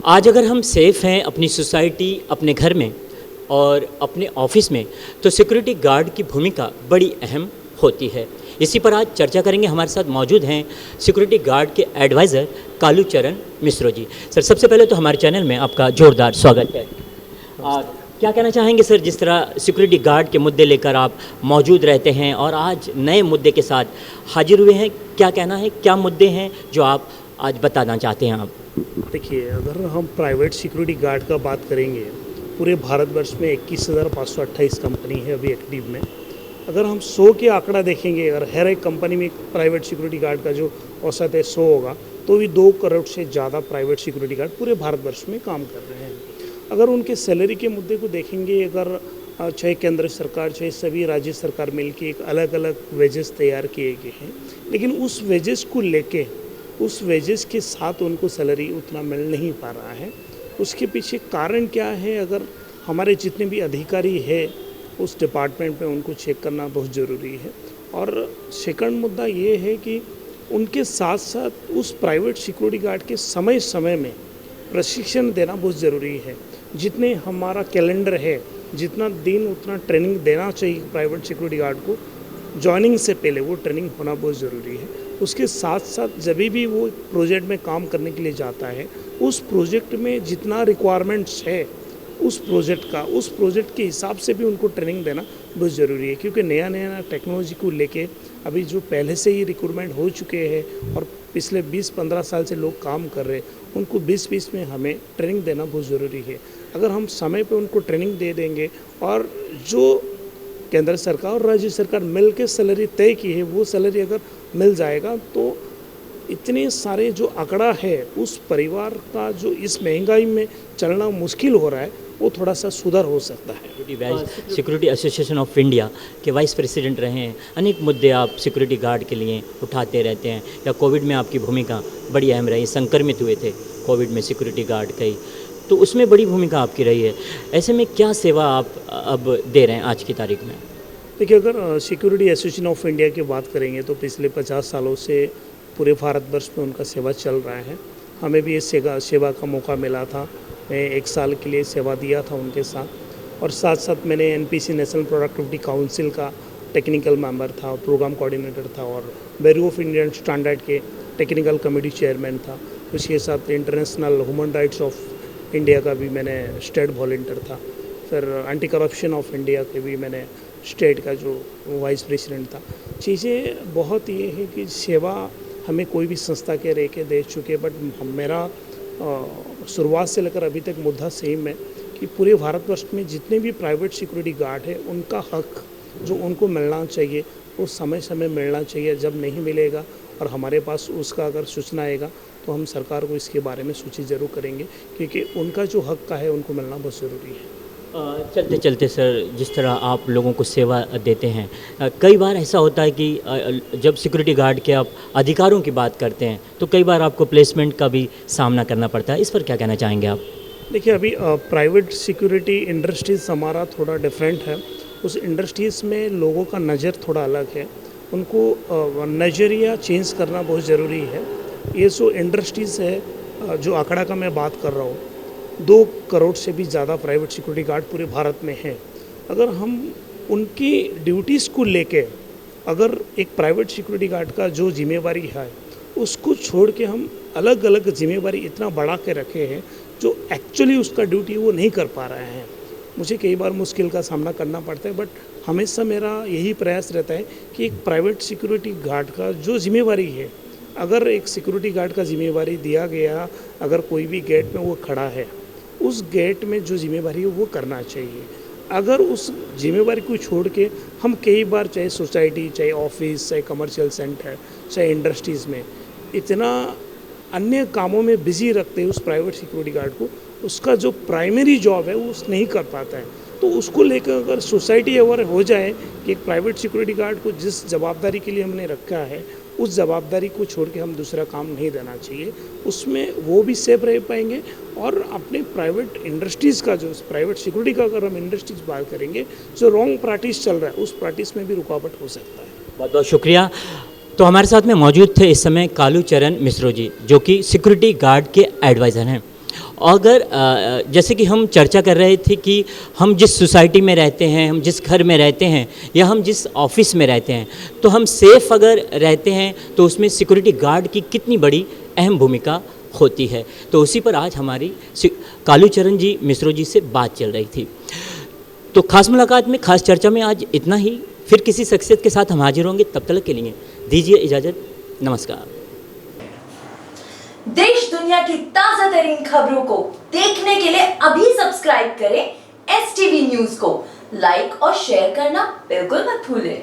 आज अगर हम सेफ़ हैं अपनी सोसाइटी, अपने घर में और अपने ऑफिस में, तो सिक्योरिटी गार्ड की भूमिका बड़ी अहम होती है। इसी पर आज चर्चा करेंगे। हमारे साथ मौजूद हैं सिक्योरिटी गार्ड के एडवाइज़र कालूचरण मिश्रो जी। सर, सबसे पहले तो हमारे चैनल में आपका जोरदार स्वागत है। क्या कहना चाहेंगे सर, जिस तरह सिक्योरिटी गार्ड के मुद्दे लेकर आप मौजूद रहते हैं और आज नए मुद्दे के साथ हाजिर हुए हैं, क्या कहना है, क्या मुद्दे हैं जो आप आज बताना चाहते हैं आप? देखिए, अगर हम प्राइवेट सिक्योरिटी गार्ड का बात करेंगे, पूरे भारतवर्ष में 21,528 कंपनी है अभी एक्टिव में। अगर हम 100 के आंकड़ा देखेंगे, अगर हर एक कंपनी में प्राइवेट सिक्योरिटी गार्ड का जो औसत है 100 होगा, तो भी 2 करोड़ से ज़्यादा प्राइवेट सिक्योरिटी गार्ड पूरे भारतवर्ष में काम कर रहे हैं। अगर उनके सैलरी के मुद्दे को देखेंगे, अगर चाहे केंद्र सरकार चाहे सभी राज्य सरकार मिलकर एक अलग अलग वेजेस तैयार किए गए हैं, लेकिन उस वेजेस को लेके उस वेजेस के साथ उनको सैलरी उतना मिल नहीं पा रहा है। उसके पीछे कारण क्या है? अगर हमारे जितने भी अधिकारी है उस डिपार्टमेंट में, उनको चेक करना बहुत ज़रूरी है। और सेकंड मुद्दा ये है कि उनके साथ साथ उस प्राइवेट सिक्योरिटी गार्ड के समय समय में प्रशिक्षण देना बहुत ज़रूरी है। जितने हमारा कैलेंडर है, जितना दिन उतना ट्रेनिंग देना चाहिए प्राइवेट सिक्योरिटी गार्ड को। जॉइनिंग से पहले वो ट्रेनिंग होना बहुत ज़रूरी है। उसके साथ साथ जब भी वो प्रोजेक्ट में काम करने के लिए जाता है, उस प्रोजेक्ट में जितना रिक्वायरमेंट्स है उस प्रोजेक्ट के हिसाब से भी उनको ट्रेनिंग देना बहुत ज़रूरी है। क्योंकि नया नया टेक्नोलॉजी को लेके अभी जो पहले से ही रिक्रूटमेंट हो चुके हैं और पिछले 20-15 साल से लोग काम कर रहे हैं, उनको 20-20 में हमें ट्रेनिंग देना बहुत ज़रूरी है। अगर हम समय पे उनको ट्रेनिंग दे देंगे और जो केंद्र सरकार और राज्य सरकार मिल के सैलरी तय की है, वो सैलरी अगर मिल जाएगा तो इतने सारे जो आंकड़ा है उस परिवार का जो इस महंगाई में चलना मुश्किल हो रहा है, वो थोड़ा सा सुधार हो सकता है। सिक्योरिटी एसोसिएशन ऑफ इंडिया के वाइस प्रेसिडेंट रहे हैं, अनेक मुद्दे आप सिक्योरिटी गार्ड के लिए उठाते रहते हैं, या कोविड में आपकी भूमिका बड़ी अहम रही, संक्रमित हुए थे कोविड में सिक्योरिटी गार्ड कई, तो उसमें बड़ी भूमिका आपकी रही है। ऐसे में क्या सेवा आप अब दे रहे हैं आज की तारीख में? देखिए, अगर सिक्योरिटी एसोसिएशन ऑफ इंडिया की बात करेंगे तो पिछले 50 सालों से पूरे भारतवर्ष में उनका सेवा चल रहा है। हमें भी इस सेवा का मौका मिला था। मैं 1 साल के लिए सेवा दिया था उनके साथ, और साथ साथ मैंने एनपीसी नेशनल प्रोडक्टिविटी काउंसिल का टेक्निकल मेंबर था, प्रोग्राम कोऑर्डिनेटर था, और ब्यूरो ऑफ इंडियन स्टैंडर्ड के टेक्निकल कमेटी चेयरमैन था। उसके साथ international human rights of India का भी मैंने स्टेट वॉलंटियर था। फिर एंटी करप्शन ऑफ इंडिया के भी मैंने स्टेट का जो वाइस प्रेसिडेंट था। चीज़ें बहुत ये है कि सेवा हमें कोई भी संस्था के रह के दे चुके, बट मेरा शुरुआत से लेकर अभी तक मुद्दा सेम है कि पूरे भारतवर्ष में जितने भी प्राइवेट सिक्योरिटी गार्ड है, उनका हक जो उनको मिलना चाहिए वो समय समय मिलना चाहिए। जब नहीं मिलेगा और हमारे पास उसका अगर सूचना आएगा तो हम सरकार को इसके बारे में सूचित ज़रूर करेंगे, क्योंकि उनका जो हक का है उनको मिलना बहुत ज़रूरी है। चलते चलते सर, जिस तरह आप लोगों को सेवा देते हैं, कई बार ऐसा होता है कि जब सिक्योरिटी गार्ड के आप अधिकारों की बात करते हैं तो कई बार आपको प्लेसमेंट का भी सामना करना पड़ता है। इस पर क्या कहना चाहेंगे आप? देखिए, अभी प्राइवेट सिक्योरिटी इंडस्ट्रीज़ हमारा थोड़ा डिफरेंट है। उस इंडस्ट्रीज़ में लोगों का नज़र थोड़ा अलग है, उनको नज़रिया चेंज करना बहुत ज़रूरी है। ये जो इंडस्ट्रीज़ है, जो आंकड़ा का मैं बात कर रहा हूँ, 2 करोड़ से भी ज़्यादा प्राइवेट सिक्योरिटी गार्ड पूरे भारत में हैं। अगर हम उनकी ड्यूटीज़ को लेके, अगर एक प्राइवेट सिक्योरिटी गार्ड का जो जिम्मेवारी है उसको छोड़ के हम अलग अलग जिम्मेवारी इतना बढ़ा के रखे हैं, जो एक्चुअली उसका ड्यूटी वो नहीं कर पा रहे हैं। मुझे कई बार मुश्किल का सामना करना पड़ता है, बट हमेशा मेरा यही प्रयास रहता है कि एक प्राइवेट सिक्योरिटी गार्ड का जो जिम्मेवारी है, अगर एक सिक्योरिटी गार्ड का जिम्मेवारी दिया गया, अगर कोई भी गेट में वो खड़ा है, उस गेट में जो जिम्मेवारी है वो करना चाहिए। अगर उस जिम्मेवारी को छोड़ के हम कई बार चाहे सोसाइटी, चाहे ऑफिस, चाहे कमर्शियल सेंटर, चाहे इंडस्ट्रीज़ में इतना अन्य कामों में बिजी रखते हैं उस प्राइवेट सिक्योरिटी गार्ड को, उसका जो प्राइमरी जॉब है वो नहीं कर पाता है। तो उसको लेकर अगर सोसाइटी अवेयर हो जाए कि एक प्राइवेट सिक्योरिटी गार्ड को जिस जवाबदारी के लिए हमने रखा है, उस जवाबदारी को छोड़ के हम दूसरा काम नहीं देना चाहिए, उसमें वो भी सेफ रह पाएंगे। और अपने प्राइवेट इंडस्ट्रीज़ का, जो प्राइवेट सिक्योरिटी का अगर हम इंडस्ट्रीज बात करेंगे, जो रॉन्ग प्रैक्टिस चल रहा है उस प्रैक्टिस में भी रुकावट हो सकता है। बहुत बहुत शुक्रिया। तो हमारे साथ में मौजूद थे इस समय कालूचरण मिश्रो जी, जो कि सिक्योरिटी गार्ड के एडवाइज़र हैं। अगर जैसे कि हम चर्चा कर रहे थे कि हम जिस सोसाइटी में रहते हैं, हम जिस घर में रहते हैं या हम जिस ऑफिस में रहते हैं, तो हम सेफ अगर रहते हैं तो उसमें सिक्योरिटी गार्ड की कितनी बड़ी अहम भूमिका होती है। तो उसी पर आज हमारी कालूचरण जी मिश्रो जी से बात चल रही थी। तो खास मुलाकात में, खास चर्चा में आज इतना ही। फिर किसी शख्सियत के साथ हम हाजिर होंगे, तब तक के लिए दीजिए इजाज़त। नमस्कार। देश दुनिया की ताजा तरीन खबरों को देखने के लिए अभी सब्सक्राइब करें STV न्यूज को। लाइक और शेयर करना बिल्कुल मत भूलें।